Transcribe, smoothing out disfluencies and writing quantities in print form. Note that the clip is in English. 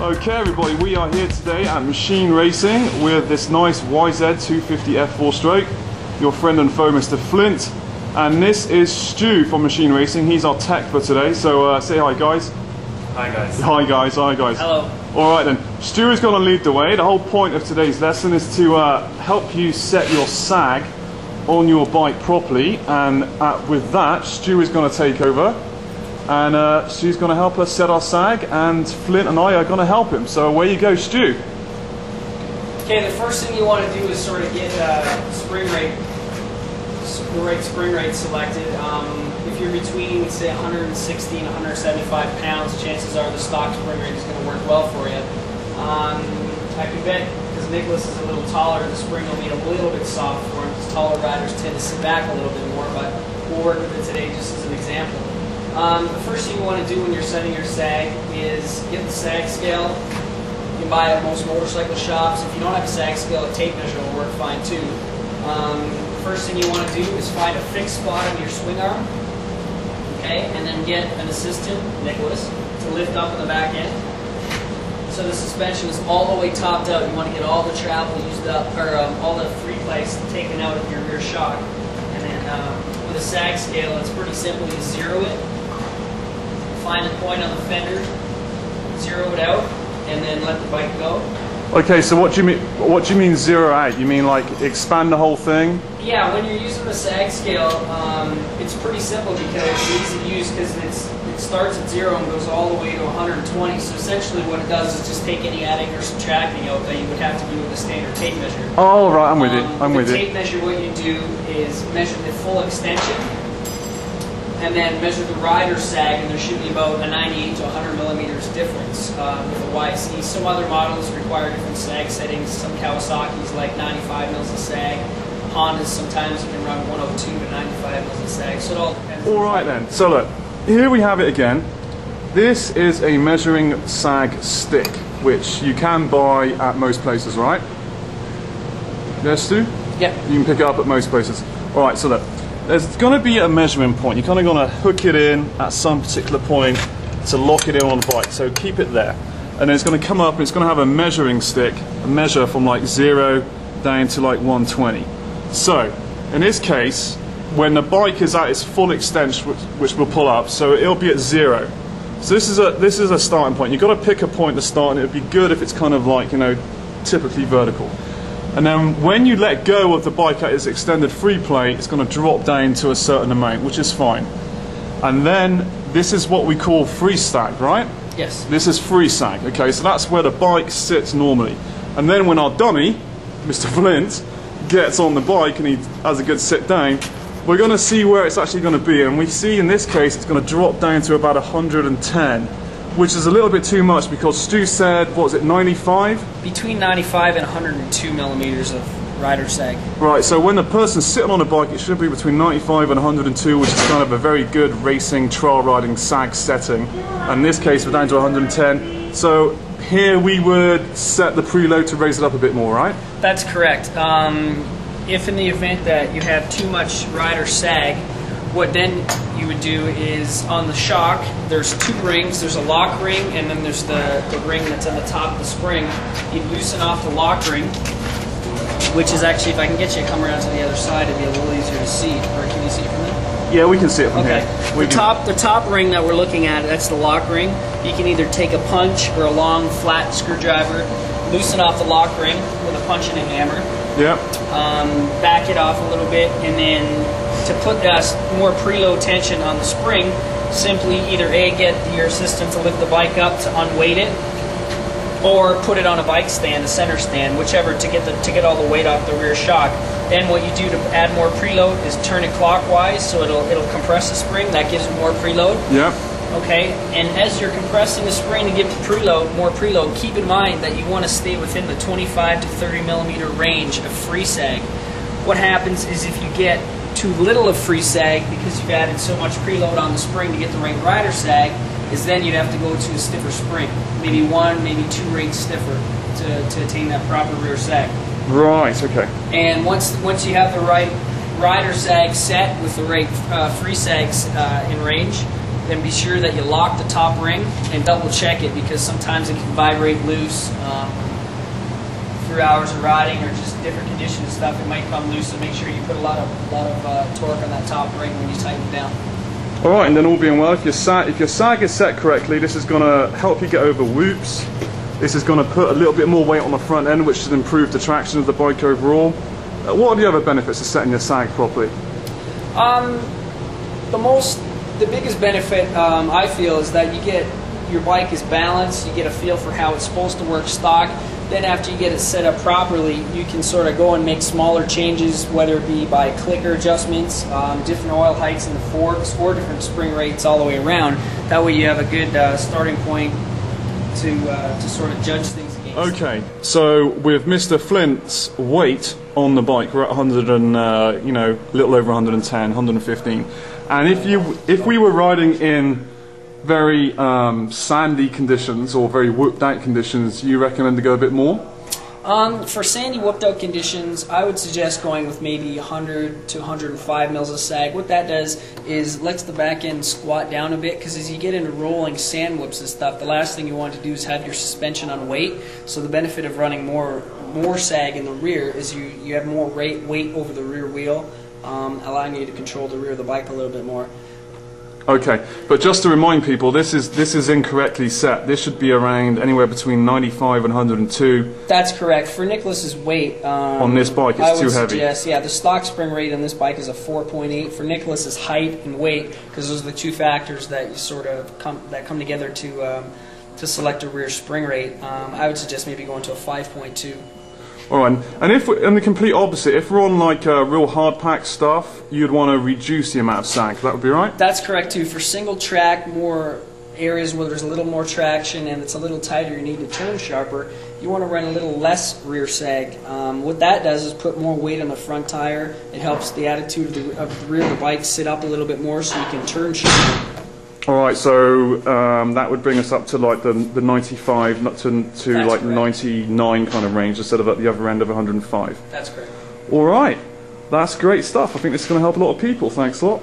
Okay everybody, we are here today at Machine Racing with this nice YZ250 F4 stroke, your friend and foe Mr. Flint, and this is Stu from Machine Racing. He's our tech for today, so say hi guys. Hi guys. Hi guys, hi guys. Hello. Alright then, Stu is going to lead the way. The whole point of today's lesson is to help you set your sag on your bike properly, and with that, Stu is going to take over. And Stu's going to help us set our sag, and Flint and I are going to help him. So away you go, Stu. Okay, the first thing you want to do is sort of get spring rate, the right spring rate selected. If you're between, say, 160 and 175 pounds, chances are the stock spring rate is going to work well for you. I can bet, because Nicholas is a little taller, the spring will be a little bit soft for him, because taller riders tend to sit back a little bit more, but we'll work with it today just as an example. The first thing you want to do when you're setting your sag is get the sag scale. You can buy it at most motorcycle shops. If you don't have a sag scale, a tape measure will work fine too. First thing you want to do is find a fixed spot on your swing arm, okay, and then get an assistant, Nicholas, to lift up on the back end. So the suspension is all the way topped out. You want to get all the travel used up, or all the free place taken out of your rear shock. And then with a sag scale, it's pretty simple. You zero it. Find the point on the fender, zero it out, and then let the bike go. Okay, so what do you mean? What do you mean zero out? You mean like expand the whole thing? Yeah, when you're using the sag scale, it's pretty simple because it's easy to use because it starts at zero and goes all the way to 120. So essentially, what it does is just take any adding or subtracting out that you would have to do with a standard tape measure. Oh right, I'm with you. I'm with you. The tape measure, what you do is measure the full extension, and then measure the rider sag, and there should be about a 98 to 100 millimeters difference with a YC. Some other models require different sag settings. Some Kawasaki's like 95 mils of sag. Hondas sometimes you can run 102 to 95 mils of sag. So it all depends. All right then. So look, here we have it again. This is a measuring sag stick, which you can buy at most places, right? Yes, Stu? Yeah. You can pick it up at most places. All right. So look. There's going to be a measurement point. You're kind of going to hook it in at some particular point to lock it in on the bike. So keep it there. And then it's going to come up and it's going to have a measuring stick, a measure from like 0 down to like 120. So in this case, when the bike is at its full extent, which will pull up, so it'll be at 0. So this is a starting point. You've got to pick a point to start, and it would be good if it's kind of like, you know, typically vertical. And then when you let go of the bike at its extended free play, it's going to drop down to a certain amount, which is fine. And then this is what we call free sag, right? Yes. This is free sag, okay? So that's where the bike sits normally. And then when our dummy, Mr. Flint, gets on the bike and he has a good sit down, we're going to see where it's actually going to be. And we see in this case it's going to drop down to about 110. Which is a little bit too much because Stu said, what was it, 95? Between 95 and 102 millimeters of rider sag. Right, so when the person's sitting on a bike, it should be between 95 and 102, which is kind of a very good racing, trail riding sag setting. And in this case, we're down to 110. So here we would set the preload to raise it up a bit more, right? That's correct. If in the event that you have too much rider sag, what then you would do is on the shock, there's two rings. There's a lock ring and then there's the ring that's on the top of the spring. You loosen off the lock ring, which is actually, if I can get you to come around to the other side, it'd be a little easier to see. Or can you see it from there? Yeah, we can see it from here. The top ring that we're looking at, that's the lock ring. You can either take a punch or a long flat screwdriver, loosen off the lock ring with a punch and a hammer. Yep. Back it off a little bit, and then to put more preload tension on the spring, simply either get your assistant to lift the bike up to unweight it, or put it on a bike stand, a center stand, whichever, to get all the weight off the rear shock. Then what you do to add more preload is turn it clockwise, so it'll compress the spring. That gives more preload. Yep. Okay, and as you're compressing the spring to give more preload, keep in mind that you want to stay within the 25 to 30 millimeter range of free sag. What happens is if you get too little of free sag because you've added so much preload on the spring to get the right rider sag, is then you'd have to go to a stiffer spring, maybe 1, maybe 2 rates stiffer to attain that proper rear sag. Right. Okay. And once you have the right rider sag set with the right free sags in range, then be sure that you lock the top ring and double check it, because sometimes it can vibrate loose through hours of riding or just different conditions and stuff. It might come loose, so make sure you put a lot of torque on that top ring when you tighten it down. Alright, and then all being well, if your sag is set correctly, this is going to help you get over whoops. This is going to put a little bit more weight on the front end, which should improve the traction of the bike overall. What are the other benefits of setting your sag properly? The biggest benefit I feel is that you get your bike is balanced, you get a feel for how it's supposed to work stock. Then after you get it set up properly, you can sort of go and make smaller changes, whether it be by clicker adjustments, different oil heights in the forks, or different spring rates all the way around. That way you have a good starting point to sort of judge things against. Okay, so with Mr. Flint's weight on the bike, we're at 100 and little over 110, 115. And if we were riding in very sandy conditions or very whooped out conditions, you recommend to go a bit more? For sandy whooped out conditions, I would suggest going with maybe 100 to 105 mils of sag. What that does is lets the back end squat down a bit, because as you get into rolling sand whoops and stuff, the last thing you want to do is have your suspension on weight. So the benefit of running more sag in the rear is you have more weight over the rear wheel, allowing you to control the rear of the bike a little bit more. Okay, but just to remind people, this is incorrectly set. This should be around anywhere between 95 and 102. That's correct. For Nicholas's weight, on this bike, it's too heavy. Yes, yeah. The stock spring rate on this bike is a 4.8. For Nicholas's height and weight, because those are the two factors that you sort of come together to select a rear spring rate, I would suggest maybe going to a 5.2. Alright, and the complete opposite, if we're on like real hard pack stuff, you'd want to reduce the amount of sag. That would be right? That's correct too. For single track, more areas where there's a little more traction and it's a little tighter, you need to turn sharper, you want to run a little less rear sag. What that does is put more weight on the front tire. It helps the attitude of the rear of the bike sit up a little bit more so you can turn sharper. Alright, so that would bring us up to like the 95 to like correct. 99 kind of range instead of at the other end of 105. That's correct. Alright, that's great stuff. I think this is going to help a lot of people. Thanks a lot.